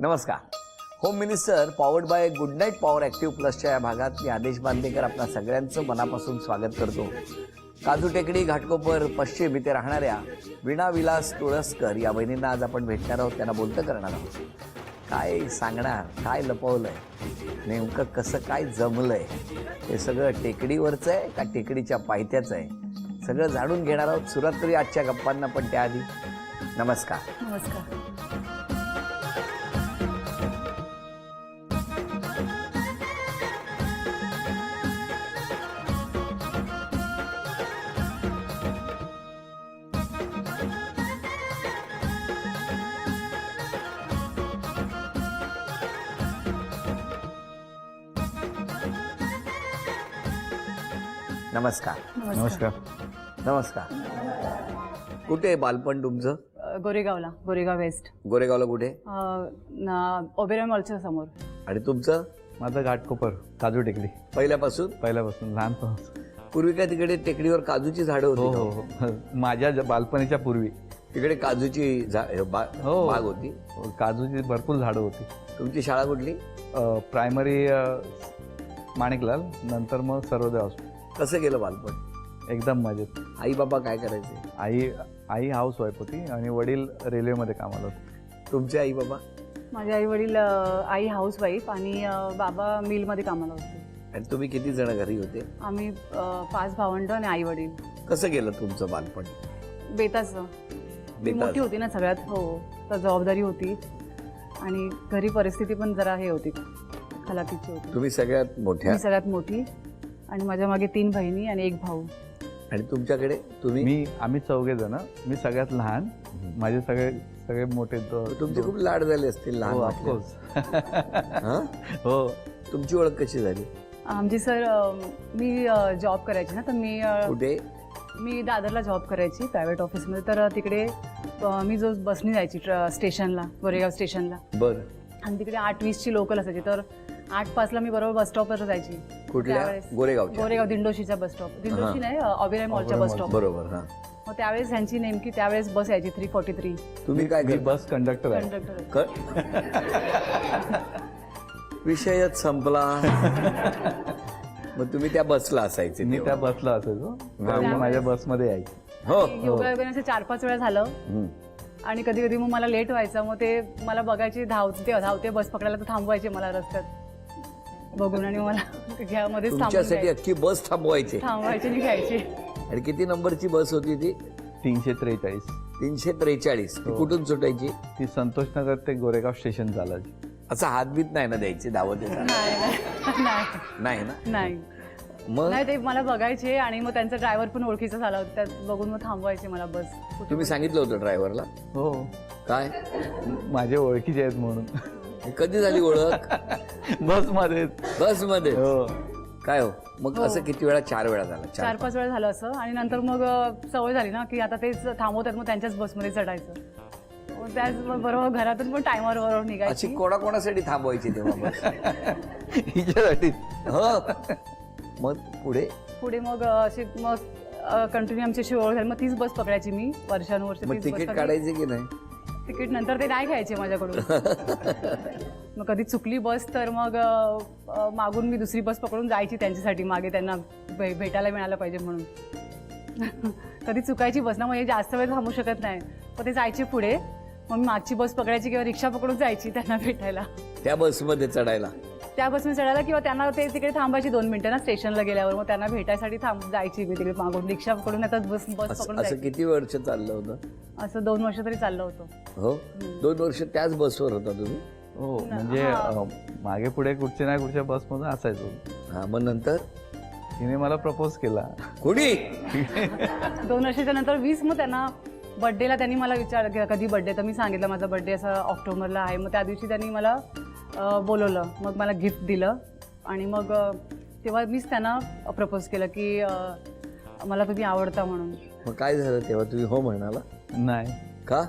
नमस्कार. Home minister powered by Good Night Power Active प्लसच्या या भागात मी आदेश बांदेकर आपल्या सगळ्यांचं मनापासून स्वागत करतो. काजू टेकडी घाटकोपर पश्चिम इथे राहणाऱ्या वीणा विलास तुळसकर या बहिणींना आज आपण भेटणार आहोत, त्यांना बोलतं करणार आहोत. काय सांगणार, काय लपवलंय, नेमकं कसं काय जमलंय, हे सगळं टेकडीवरचं आहे का टेकडीच्या पायथ्याचं आहे, सगळं जाणून घेणार आहोत. सुरुवात करूया आजच्या गप्पांना, पण त्याआधी नमस्कार. नमस्कार. नमस्कार. नमस्कार. नमस्कार. कुठे आहे बालपण तुमचं? गोरेगावला, गोरेगाव वेस्ट. गोरेगावला कुठे? ओबेरॉय मॉलच्या समोर. आणि तुमचं? माझं घाटकोपर काजू टेकडी. पहिल्यापासून लहानपण. पूर्वी काय तिकडे टेकडीवर काजूची झाडं होती? हो हो, माझ्या बालपणीच्या पूर्वी तिकडे काजूची बाग होती? काजूची भरपूर झाडं होती. तुमची शाळा कुठली? प्रायमरी माणिकलाल, नंतर मग सर्वोदय हॉस्पिटल. कसं गेलं बालपण? एकदम मजेत. आई बाबा काय करायचे? आई हाऊस वाईफ होती आणि वडील रेल्वेमध्ये कामाला होते. तुमचे आई बाबा? माझे आई वडील, आई हाऊस वाईफ आणि बाबा मिलमध्ये कामाला होते. आणि तुम्ही किती जण घरी होते? आम्ही 5 भावंड आणि आई वडील. कसं गेलं तुमचं बालपण? बेताचं. मी मोठी होती ना सगळ्यात. हो, तर जबाबदारी होती आणि घरी परिस्थिती पण जरा हे होती, हलाखीची होती. तुम्ही सगळ्यात मोठ्या? मी सगळ्यात मोठी आणि माझ्या मागे 3 बहिणी आणि 1 भाऊ. आणि तुमच्याकडे? तुम्ही? आम्ही 4 जण. मी सगळ्यात लहान, माझे सगळे मोठे. तुमचे खूप लाड झाले असतील लहान? ऑफकोर्स. हो. तुमची ओळख कशी झाली? आमची सर, मी जॉब करायची ना, तर मी कुठे? मी दादरला जॉब करायची प्रायव्हेट ऑफिसमध्ये. तर तिकडे मी जो बसनी जायची स्टेशनला, गोरेगाव स्टेशनला. बरं. आणि तिकडे 8:20ची लोकल असायची, तर 8:05ला मी बरोबर बस स्टॉपवर जायची. कुठल्या? Goregaon दिंडोशीचा bus stop. दिंडोशी नाही, ओबेरॉय मॉलच्या बस स्टॉप. बरोबर. हा. मग त्यावेळेस ह्यांची नेमकी त्यावेळेस बस यायची 343. तुम्ही काय? मी बस कंडक्टर आहे. कंडक्टर. विषयच संपला. मग तुम्ही त्या बसला असायचे? मी त्या बसला असायचो, माझ्या बसमध्ये यायची. हो. योगायोगाने असं 4-5 वेळा झालं. आणि कधी कधी मग मला लेट व्हायचं, मग ते मला बघायची, धावते बस पकडायला, तर थांबवायचे मला रस्त्यात बघून आणि मला मध्येच तुमच्यासाठी अख्खी बस थांबवायची आणि घ्यायची. आणि किती नंबरची बस होती ती? 343. 343. ती कुठून सुटायची? ती संतोषनगर ते गोरेगाव स्टेशन चालायची. असं हातबीत नाही ना द्यायची धावत? नाही ना? नाही. मग नाही, ते मला बघायचे आणि मग त्यांचा ड्रायव्हर पण ओळखीचा झाला होता, त्यात बघून मग थांबवायचे मला बस. तुम्ही सांगितलं होतं ड्रायव्हरला? हो. काय? माझे ओळखीचे आहेत म्हणून. कधी झाली ओळख? बसमध्ये. बसमध्ये? हो. काय हो मग? असं किती वेळा? 4 वेळा झाला? 4-5 वेळा झालं असं. आणि नंतर मग सवय झाली ना, की आता तेच थांबवतात, मग त्यांच्याच बसमध्ये चढायचं. त्याच बरोबर घरातून पण टायमर बरोबर निघायची. अशी कोणाकोणासाठी थांबवायची तेव्हा बस? हिच्यासाठी. हो. मग पुढे मग अशी मग कंटिन्यू आमची अशी ओळख झाली. मग तीच बस पकडायची मी वर्षानुवर्ष. मग तिकीट काढायचे की नाही? तिकीट नंतर ते नाही घ्यायचे माझ्याकडून. मग कधी चुकली बस तर मग मागून मी दुसरी बस पकडून जायची त्यांच्यासाठी मागे, त्यांना भेटायला मिळालं पाहिजे म्हणून. कधी चुकायची बस ना, मग हे जास्त वेळ थांबू शकत नाही, पण ते जायचे पुढे. मग मी मागची बस पकडायची किंवा रिक्षा पकडून जायची त्यांना भेटायला. त्या बसमध्ये चढायला? त्या बसमध्ये चढायला, किंवा त्यांना ते तिकडे थांबायची 2 मिनिटं ना स्टेशनला गेल्यावर, मग त्यांना भेटायसाठी जायची मी तिकडे मागून रिक्षा पकडून. आता बस पकडून. असं किती वर्ष चाललं होतं? असं 2 वर्ष तरी चाललं होतं. हो. 2 वर्ष त्याच बसवर होता तुम्ही? हो, म्हणजे मागे पुढे कुठच्या ना कुठच्या बसमधून असायचो. हा. मग नंतर तिने मला प्रपोज केला. कुणी? 2 वर्षाच्या नंतर 20. मग त्यांना बड्डेला त्यांनी मला विचारलं कधी बड्डे, तर मी सांगितलं माझा बड्डे असा ऑक्टोबरला आहे. मग त्या दिवशी त्यांनी मला बोलवलं, मग मला गिफ्ट दिलं आणि मग तेव्हा मीच त्यांना प्रपोज केलं की मला तुम्ही आवडता म्हणून. मग काय झालं तेव्हा? तुम्ही हो म्हणाला? नाही. का?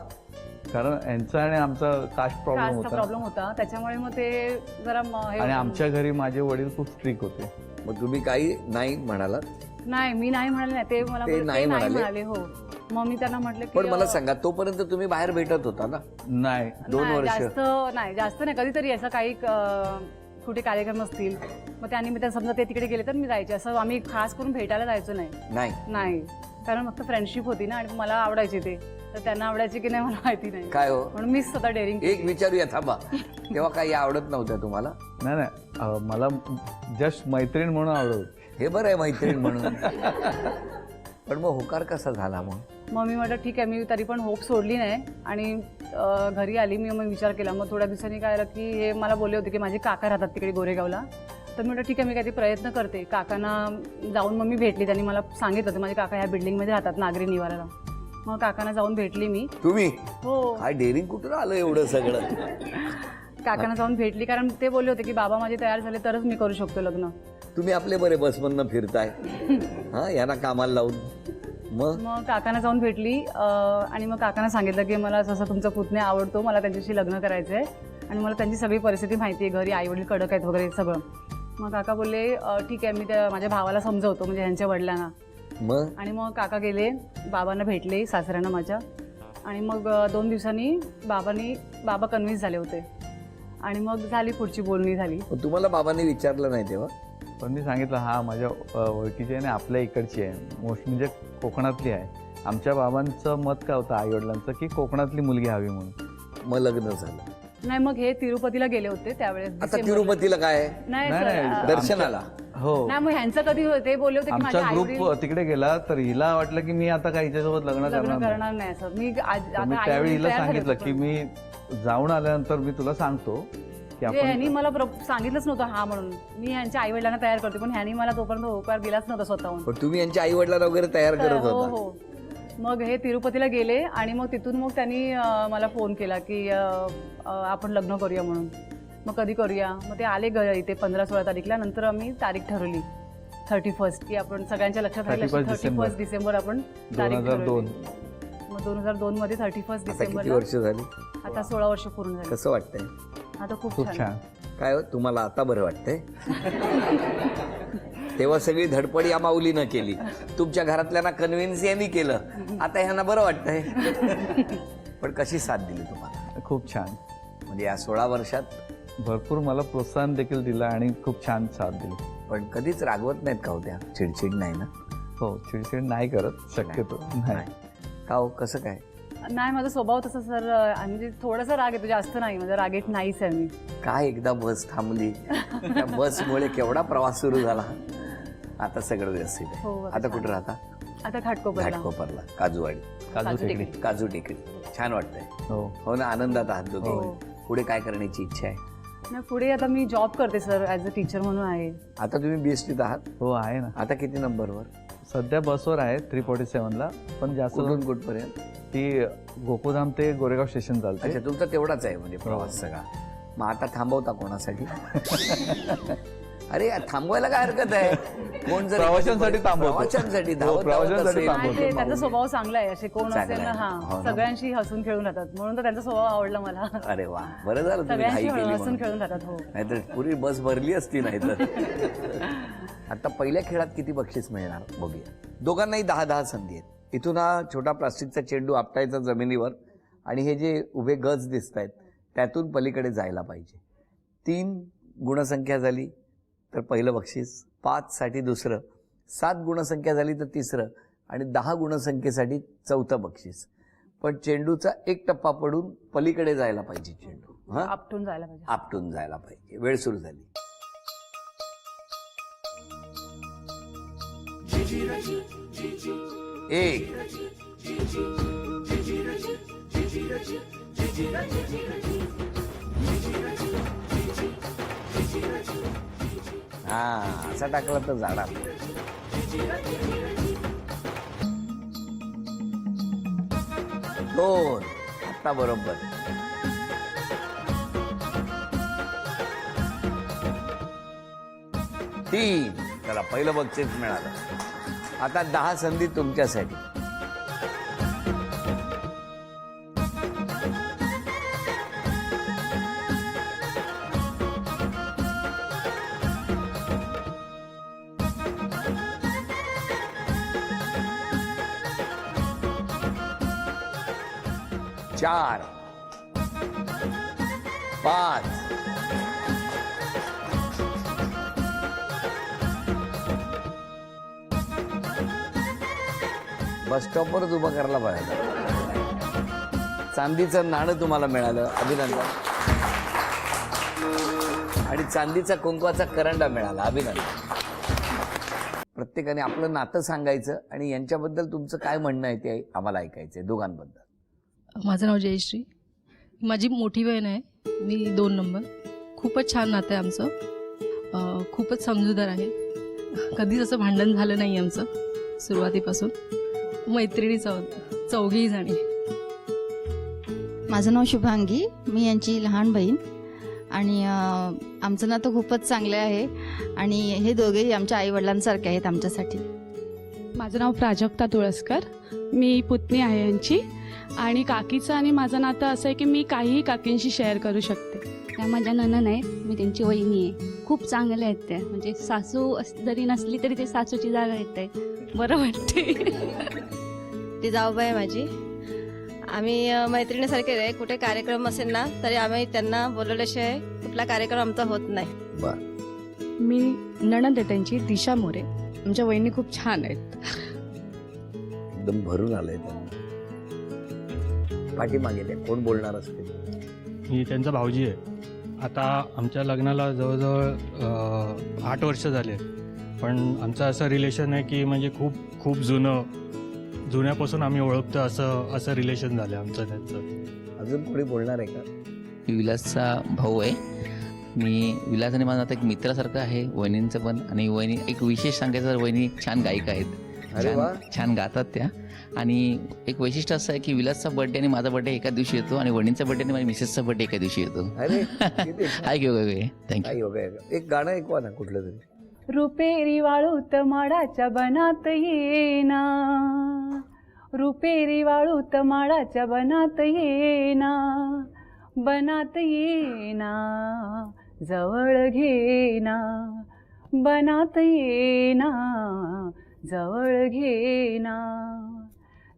कारण यांचा आणि आमचा कास्ट प्रॉब्लेम होता, त्याच्यामुळे मग ते जरा आणि आमच्या घरी माझे वडील खूप स्ट्रिक्ट होते. मग तुम्ही काही नाही म्हणाला? नाही, मी नाही म्हणाले नाही, ते मला नाही म्हणाले. हो. मग मी त्यांना म्हटलं की पण मला सांगा, तोपर्यंत तुम्ही बाहेर भेटत होता ना नाही 2 नाही, वर्ष? जास्त नाही, कधीतरी असं काही कुठे कार्यक्रम असतील मग त्यानिमित्त समजा ते तिकडे गेले तर मी जायचे, असं आम्ही खास करून भेटायला जायचो नाही. नाही, कारण फक्त फ्रेंडशिप होती ना, आणि मला आवडायची ते, तर त्यांना आवडायची की नाही मला माहिती नाही, काय हो, म्हणून मीच स्वतः डेअरिंग एक विचारूया थांबा. तेव्हा काही आवडत नव्हत्या तुम्हाला? नाही मला जस्ट मैत्रीण म्हणून आवडत होती. हे बरं आहे मैत्रीण म्हणून. पण मग होकार कसा झाला मग? मग मी म्हटलं ठीक आहे, मी तरी पण होप सोडली नाही, आणि घरी आली. मी मग विचार केला. मग थोड्या दिवसांनी काय झालं की हे मला बोलले होते की माझे काका राहतात तिकडे गोरेगावला, तर मी म्हटलं ठीक आहे, मी काहीतरी प्रयत्न करते. काकांना जाऊन मग मी भेटली. त्यांनी मला सांगितलं होतं माझे काका ह्या बिल्डिंगमध्ये राहतात, नागरी निवाराला. मग काकांना जाऊन भेटली मी. तुम्ही हो, काय डेअरिंग कुठून आलं एवढं सगळं? काकांना जाऊन भेटली, कारण ते बोलले होते की बाबा माझे तयार झाले तरच मी करू शकतो लग्न. तुम्ही आपले बरे बसमधनं फिरताय, हा, यांना कामाला लावून. मग काकांना जाऊन भेटली, आणि मग काकांना सांगितलं की मला असं तुमचा पुतण्या आवडतो, मला त्यांच्याशी लग्न करायचं आहे, आणि मला त्यांची सगळी परिस्थिती माहिती आहे, घरी आई वडील कडक आहेत वगैरे सगळं. मग काका बोलले ठीक आहे, मी त्या माझ्या भावाला समजवतो, म्हणजे ह्यांच्या वडिलांना. आणि मग काका गेले, बाबांना भेटले, सासऱ्यांना माझ्या, आणि मग 2 दिवसांनी बाबा कन्व्हिन्स झाले होते, आणि मग झाली पुढची बोलणी झाली. तुम्हाला बाबांनी विचारलं नाही तेव्हा? पण मी सांगितलं हा माझ्या ओळखीची आहे आणि आपल्या इकडची आहे, मोस्ट म्हणजे कोकणातली आहे. आमच्या बाबांचं मत काय होतं आईवडिलांचं की कोकणातली मुलगी हवी म्हणून. मग लग्न झालं. नाही, मग हे तिरुपतीला गेले होते त्यावेळेस. आता तिरुपतीला काय नाही नाही, सर, नाही, दर्शनाला? हो, नाही, मग ह्यांचं कधी ते बोलले होते की आमचा माझ्या ग्रुप आई-वडील तिकडे गेला तर हिला वाटलं की मी आता काही हिच्यासोबत लग्न लग्न करणार नाही. करणार नाही असं. मी तर आता मी आई-वडील त्यावेळी हिला तयार झाले सांगितलं होते, की पण मी जाऊन आल्यानंतर मी तुला सांगतो की म्हणजे आपण ह्यांनी मला सांगितलंच नव्हतं हा म्हणून. मी ह्यांच्या आई वडिलांना तयार करते, पण ह्यांनी मला तोपर्यंत होकार दिलाच नव्हता स्वतःहून. पण तुम्ही यांच्या आई वडिलांना वगैरे तयार करत हो होता? हो. मग हे तिरुपतीला गेले, आणि मग तिथून मग त्यांनी मला फोन केला की आपण लग्न करूया म्हणून. मग कधी करूया? मग ते आले इथे 15-16 तारीखला. नंतर आम्ही तारीख ठरवली 31 की आपण सगळ्यांच्या लक्षात राहिलं 31 डिसेंबर आपण तारीख 2002. ठरवली. मग 2002 मध्ये 31 आता किती डिसेंबरला वर्ष झाली? आता 16 वर्ष पूर्ण झाली. कसं वाटतंय? आता खूप खूप छान. छान. काय हो, तुम्हाला आता बरं वाटतंय? तेव्हा सगळी धडपड या माऊलीनं केली, तुमच्या घरातल्यांना कन्व्हिन्स यांनी केलं, आता ह्यांना बरं वाटतंय. पण कशी साथ दिली तुम्हाला? खूप छान. म्हणजे या 16 वर्षात? भरपूर मला प्रोत्साहन देखील दिलं आणि खूप छान साथ दिली. पण कधीच रागवत नाहीत का होत्या? चिडचिड नाही ना? हो, चिडचिड नाही करत शक्यतो. नाही. का हो, कसं काय? नाही, माझा स्वभाव तसा सर, म्हणजे थोडासा राग येतो, जास्त नाही. माझा रागेट नाहीच आहे मी. काय एकदा बस थांबली, त्या बसमुळे केवढा प्रवास सुरू झाला. आता सगळं व्यवस्थित आहे. हो, आता कुठं राहता? आता घाटकोपरला. घाटकोपरला, काजूवाडी, काजू टेकडी. काजू टेकडी. छान वाटतंय. हो. हो ना, आनंदात आहात हो. दोघे. पुढे काय करण्याची इच्छा आहे? नाही, पुढे आता मी जॉब करते सर, ॲज अ टीचर म्हणून आहे. आता तुम्ही बीएसटीत आहात? हो आहे ना. आता किती नंबरवर? सध्या बसवर आहे 347ला, पण जास्त कुठून कुठपर्यंत? ती गोकुळधाम ते गोरेगाव स्टेशन चालते. अच्छा, तुमचा तेवढाच आहे म्हणजे प्रवास सगळा. मग आता थांबवता कोणासाठी? अरे थांबवायला काय हरकत आहे? कोण जर प्रवाशांसाठी थांबवतो. प्रवाशांसाठी हो, धावत प्रवाशांसाठी असेल, थांबवतो. नाही, ते त्यांचा स्वभाव चांगला आहे. असे कोण चांगला असेल ना, आहे. हो हा, ना. सगळ्यांशी हसून खेळून राहतात, म्हणून तर त्यांचा स्वभाव आवडला मला. अरे वा, बरं झालं तुम्ही घाई सगळ्यांशी केली हसून म्हणून. खेळून राहतात. हो, नाहीतर पुरी बस भरली असती. नाहीतर आता पहिल्या खेळात किती बक्षीस मिळणार बघूया. दोघांनाही 10-10 संधी आहेत. इथून हा छोटा प्लास्टिकचा चेंडू आपटायचा जमिनीवर, आणि हे जे उभे गज दिसत आहेत त्यातून पलीकडे जायला पाहिजे. 3 गुणसंख्या झाली तर पहिलं बक्षीस, 5 साठी दुसरं, 7 गुणसंख्या झाली तर तिसरं, आणि 10 गुणसंख्येसाठी 4थं बक्षीस. पण चेंडूचा 1 टप्पा पडून पलीकडे जायला पाहिजे चेंडू. हा, आपटून जायला पाहिजे. आपटून जायला पाहिजे. वेळ सुरू झाली. एक, हा, असा टाकला तर जाणार. दोन, आता बरोबर. तीन, चला पहिलं बक्षीस मिळालं. आता 10 संधी तुमच्यासाठी. 4 5 बस स्टॉपवरच उभं करायला पाहिजे. चांदीचं नाणं तुम्हाला मिळालं, अभिनंदन. आणि चांदीचा कुंकवाचा करंडा मिळाला, अभिनंदन. प्रत्येकाने आपलं नातं सांगायचं आणि यांच्याबद्दल तुमचं काय म्हणणं आहे ते आम्हाला ऐकायचंय, दोघांबद्दल. माझं नाव जयश्री, माझी मोठी बहीण आहे, मी 2 नंबर. खूपच छान नातं आहे आमचं, खूपच समजूतदार आहे. कधीच असं भांडण झालं नाही आमचं सुरुवातीपासून. मैत्रिणी चौघी जणी. माझं नाव शुभांगी, मी यांची लहान बहीण. आणि आमचं नातं खूपच चांगलं आहे आणि हे दोघेही आमच्या आईवडिलांसारखे आहेत आमच्यासाठी. माझं नाव प्राजक्ता तुळसकर, मी पुतणी आहे यांची. आणि काकीचं आणि माझं नातं असं आहे की मी काहीही काकींशी शेअर करू शकते. त्या माझ्या नणंद आहेत, मी त्यांची वहिनी आहे. खूप चांगले आहेत त्या, म्हणजे सासू जरी नसली तरी ते सासूची जागा येते, बरं वाटते. ती जाऊबाई आहे माझी. आम्ही मैत्रिणीसारखे आहे. कुठे कार्यक्रम असेल ना तरी आम्ही त्यांना बोलवल्याशिवाय कुठला कार्यक्रम आमचा होत नाही. बर, मी नणंद आहे त्यांची, दिशा मोरे. आमच्या वहिनी खूप छान आहेत. एकदम भरून आलंय त्यांना. पाठीमागे ते कोण बोलणार असते? मी त्यांचा भाऊजी आहे. आता आमच्या लग्नाला जवळजवळ 8 वर्ष झाले. पण आमचं असं रिलेशन आहे की म्हणजे खूप खूप जुन्यापासून आम्ही ओळखतो, असं रिलेशन झालं आमचं त्यांचं. अजून कोणी बोलणार आहे का? मी विलासचा भाऊ आहे. मी विलास आणि माझा आता एक मित्रासारखं आहे, वहिनींचं पण. आणि वहिनी, एक विशेष सांगायचं तर वहिनी छान गायिका आहेत, अरे वा. छान गातात त्या. आणि एक वैशिष्ट्य असं आहे की विलासचा बर्थडे आणि माझा बर्थडे एका दिवशी येतो आणि वहिनीचा बर्थडे आणि माझ्या मिसेसचा बर्थडे एका दिवशी येतो. अरे किती छान. हाय घेऊ थँक्यू. काय योगा आहे का? एक गाणं ऐकवा ना कुठलं तरी. रुपेरी वाळूत माडाच्या बनात येना, रुपेरी वाळूत माडाच्या बनात येना, बनात येना जवळ घेना, बनात येना जवळ घेना,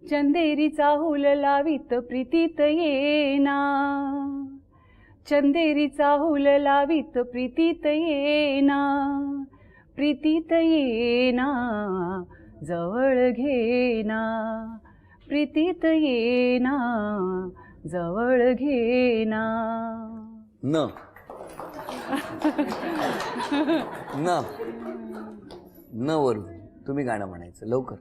चंदेरी चाहूल लावीत प्रीतीत येना, चंदेरी चाहूल लावीत प्रीतीत येना, प्रीतीत येना जवळ घेना, प्रीतीत येना जवळ घेना. न न न वरून तुम्ही गाणं म्हणायचं लवकर,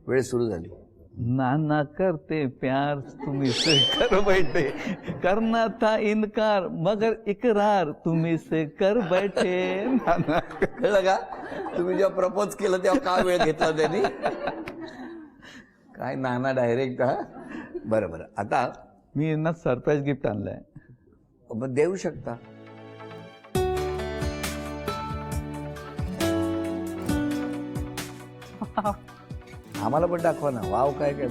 वेळ सुरू झाली. नाना करते प्यार तुम्ही से कर बैठे, करना था इनकार मगर इकरार तुम्ही से कर बैठे. नाना कळलं का? तुम्ही जेव्हा प्रपोज केलं तेव्हा का वेळ घेतला त्यांनी? काय नाना डायरेक्ट. हा, बरं बरं. आता मी यांना सरप्राईज गिफ्ट आणलंय. मग देऊ शकता. आम्हाला पण दाखवा ना. वाव, काय काय.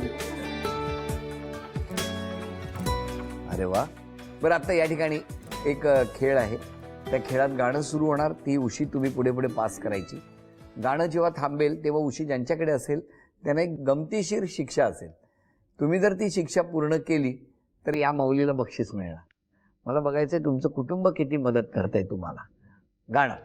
अरे वा. बरं, आता या ठिकाणी एक खेळ आहे. त्या खेळात गाणं सुरू होणार, ती उशी तुम्ही पुढे पुढे पास करायची. गाणं जेव्हा थांबेल तेव्हा उशी ज्यांच्याकडे असेल त्यांना एक गमतीशीर शिक्षा असेल. तुम्ही जर ती शिक्षा पूर्ण केली तर या माऊलीला बक्षीस मिळणार. मला बघायचंय तुमचं कुटुंब किती मदत करतंय तुम्हाला. गाणं.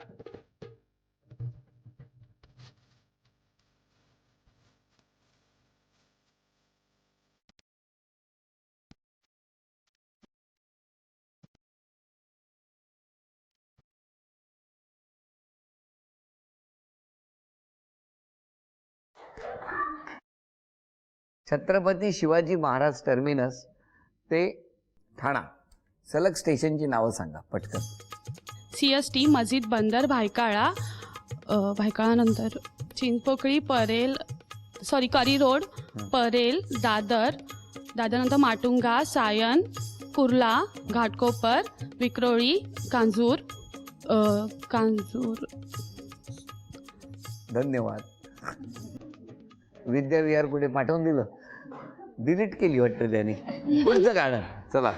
छत्रपती शिवाजी महाराज टर्मिनस ते ठाणा सलग स्टेशनची नावं सांगा पटकन. CST, मस्जिद बंदर, भायखळा, भायखळानंतर चिंचपोकळी, परेल, करी रोड, परेल, दादर, दादरनंतर माटुंगा, सायन, कुर्ला, घाटकोपर, विक्रोळी, कांजूर. धन्यवाद. विद्याविहार कुठे पाठवून दिलं? डिलीट केली वाटतं त्याने. पुढचं गाणं चला.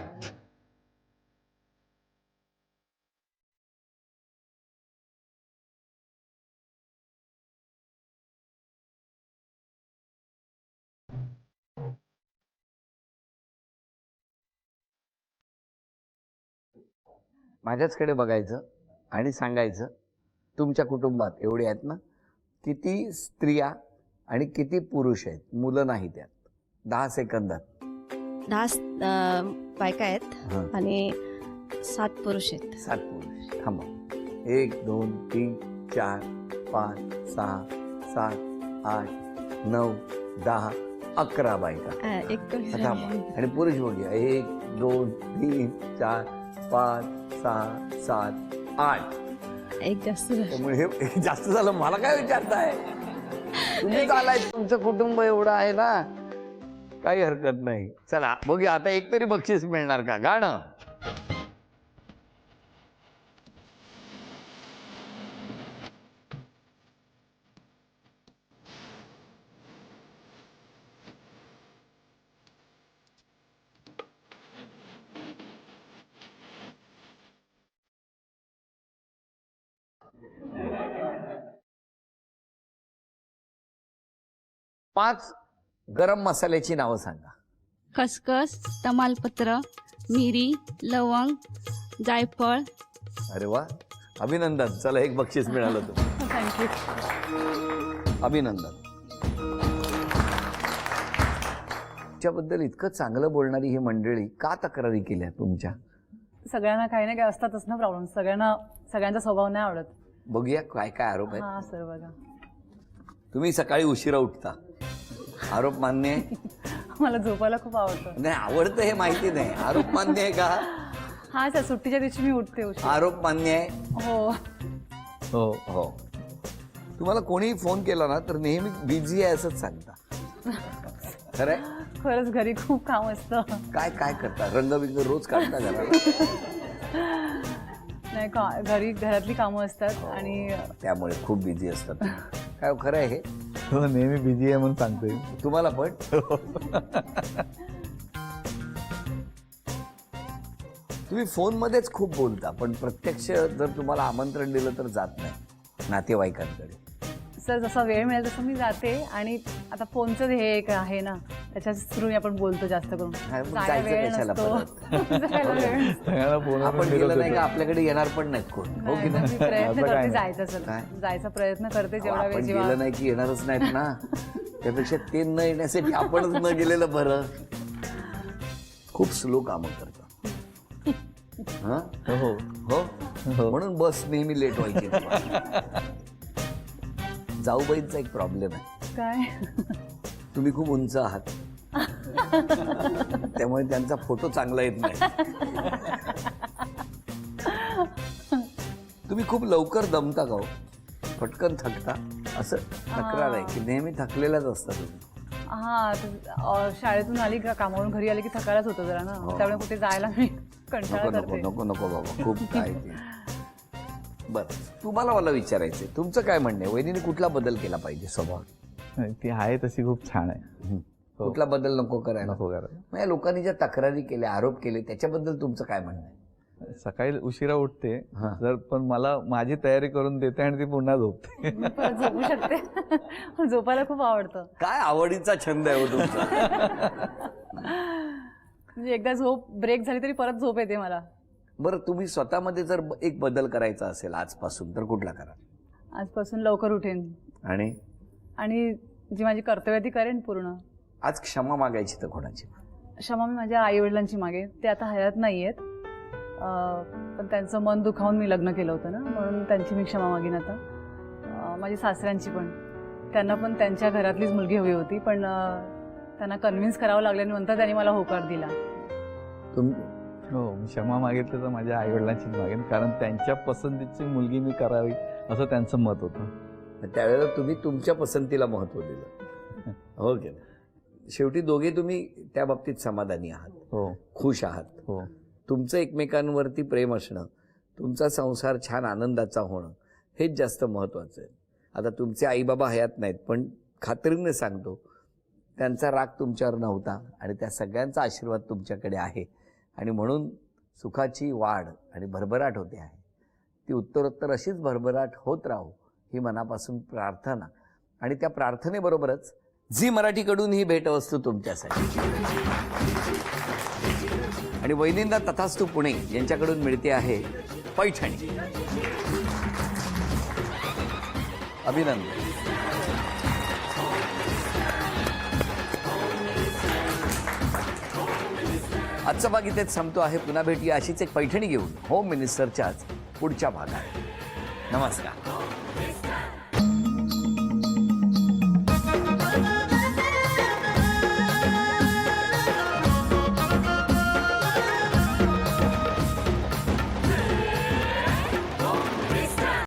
माझ्याचकडे बघायचं आणि सांगायचं तुमच्या कुटुंबात एवढे आहेत ना, किती स्त्रिया आणि किती पुरुष आहेत, मुलं नाही त्यात. 10 सेकंदात. 10 बायका आहेत हां. आणि 7 पुरुष आहेत. 7 पुरुष. थांबा. 1 2 3 4 5 6 7 8 9 10 11 बायका. एक थांबा. आणि पुरुष बघूया. 1 2 3 4 5 6 7 8. एक जास्त झालं. त्यामुळे हे जास्त झालं. मला काय विचारताय? तुम्हीच आलाय, तुमचं कुटुंब एवढं आहे ना, काही हरकत नाही. चला बघूया आता एक तरी बक्षीस मिळणार का. गाणं. पाच गरम मसाल्याची नावं सांगा. खसखस, तमालपत्र, मिरी, लवंग, जायफळ. अरे वा, अभिनंदन. चला एक बक्षीस मिळालं तुम्हाला. थँक्यू. अभिनंदन. तुमच्याबद्दल इतकं चांगलं बोलणारी ही मंडळी का तक्रारी केल्या तुमच्या? सगळ्यांना काही ना काही असतातच ना प्रॉब्लेम. सगळ्यांचा स्वभाव नाही आवडत. बघूया काय काय आरोप आहेत. हा सर बघा, तुम्ही सकाळी उशिरा उठता, आरोप मान्य आहे? मला झोपायला खूप आवडतं. नाही, आवडतं हे माहिती नाही. आरोप मान्य आहे का? हा सर, सुट्टीच्या दिवशी मी उठते उशिरा. आरोप मान्य आहे? हो. हो. हो. तुम्हाला कोणीही फोन केला ना तर नेहमी बिझी आहे असंच सांगता. खरंय? खरंच घरी खूप काम असतं. काय काय करता? रंगबिंग रोज काढता घराला? नाही, घरातली कामं असतात आणि त्यामुळे खूप बिझी असतात. काय खरं आहे हे? हो, नेहमी बिझी आहे म्हणून सांगतोय. तुम्हाला पण? तुम्ही फोनमध्येच खूप बोलता, पण प्रत्यक्ष जर तुम्हाला आमंत्रण दिलं तर जात नाही नातेवाईकांकडे. सर जसा वेळ मिळेल तसं मी जाते. आणि आता फोनचं हे एक आहे ना, त्याच्या थ्रू आपण बोलतो जास्त करून. हा, मग जायला जायचं वेळ कशाला नसतो. परत? जायला वेळ नसतो. सगळ्यांना फोनवरून आपण निरोप गेलं नाही देतो. का आपल्याकडे येणार पण नाहीत कोण. हो की नाही, नाही? मी प्रयत्न असं काय करते नाही. जायचा. सर काय? जायचा प्रयत्न करते जेवढा वेळ आपण जेव्हा. गेलं नाही की येणारच नाहीत ना. त्यापेक्षा ते न येण्यासाठी आपणच न गेलेलं बरं. खूप स्लो कामं करतात. हा? हो हो. हो. म्हणून बस नेहमी लेट व्हायची. जाऊबाईंचा एक प्रॉब्लेम आहे. काय? तुम्ही खूप उंच आहात, त्यामुळे त्यांचा फोटो चांगला येत नाही. तुम्ही खूप लवकर दमता का हो? पटकन थकता असं तक्रार आहे की नेहमी थकलेल्याच असता तुम्ही. हा, शाळेतून आली का, कामावरून घरी आली की थकायलाच होतं जरा ना. हो. त्यामुळे कुठे जायला मी कंटाळा नको नको करते. नको नको बाबा, खूप काय ते. बरं, तुम्हाला मला विचारायचंय, तुमचं काय म्हणणं आहे? वहिनीने कुठला बदल केला पाहिजे स्वभाव? नाही, ती आहे तशी खूप छान आहे. हो. कुठला बदल नको करायला? नको करायला. मग या लोकांनी ज्या तक्रारी केल्या, आरोप केले, त्याच्याबद्दल तुमचं काय म्हणणं आहे? सकाळी उशिरा उठते हा. जर, पण मला माझी तयारी करून देते आणि ती पुन्हा झोपते. मी परत झोपू शकते. झोपायला खूप आवडतं. काय आवडीचा छंद आहे हो तुमचा? म्हणजे एकदा झोप ब्रेक झाली तरी परत झोप येते मला. बरं, तुम्ही स्वतःमध्ये जर एक बदल करायचा असेल आजपासून तर कुठला करा? आजपासून लवकर उठेन आणि जी माझी कर्तव्य ती करेन पूर्ण. आज क्षमा मागायची तर कोणाची? क्षमा मी माझ्या आई वडिलांची मागे. ते आता हयात नाही आहेत, पण त्यांचं मन दुखावून मी लग्न केलं होतं ना, म्हणून त्यांची मी क्षमा मागीन आता. माझी सासऱ्यांची पण. त्यांना पण त्यांच्या घरातलीच मुलगी हवी होती, पण त्यांना कन्व्हिन्स करावं लागलं आणि नंतर त्यांनी मला होकार दिला. हो, मी क्षमा मागितलं तर माझ्या आई वडिलांचीच मागेन, कारण त्यांच्या पसंतीची मुलगी मी करावी असं त्यांचं मत होतं. त्यावेळेला तुम्ही तुमच्या पसंतीला महत्व दिलं. हो की नाही? शेवटी दोघे तुम्ही त्या बाबतीत समाधानी आहात, हो खुश आहात. हो. तुमचं एकमेकांवरती प्रेम असणं, तुमचा संसार छान आनंदाचा होणं, हेच जास्त महत्त्वाचं आहे. आता तुमचे आईबाबा हयात नाहीत, पण खात्रीने सांगतो त्यांचा राग तुमच्यावर नव्हता आणि त्या सगळ्यांचा आशीर्वाद तुमच्याकडे आहे. आणि म्हणून सुखाची वाढ आणि भरभराट होते आहे. ती उत्तरोत्तर अशीच भरभराट होत राहो ही मनापासून प्रार्थना. आणि त्या प्रार्थनेबरोबरच झी मराठीकडून ही भेटवस्तू तुमच्यासाठी. आणि वैनिंदा तथास्तू पुणे यांच्याकडून मिळते आहे पैठणी. अभिनंदन. आजचा भाग इथेच संपतो आहे. पुन्हा भेटूया अशीच एक पैठणी घेऊन होम मिनिस्टरच्याच पुढच्या भागात. नमस्कार.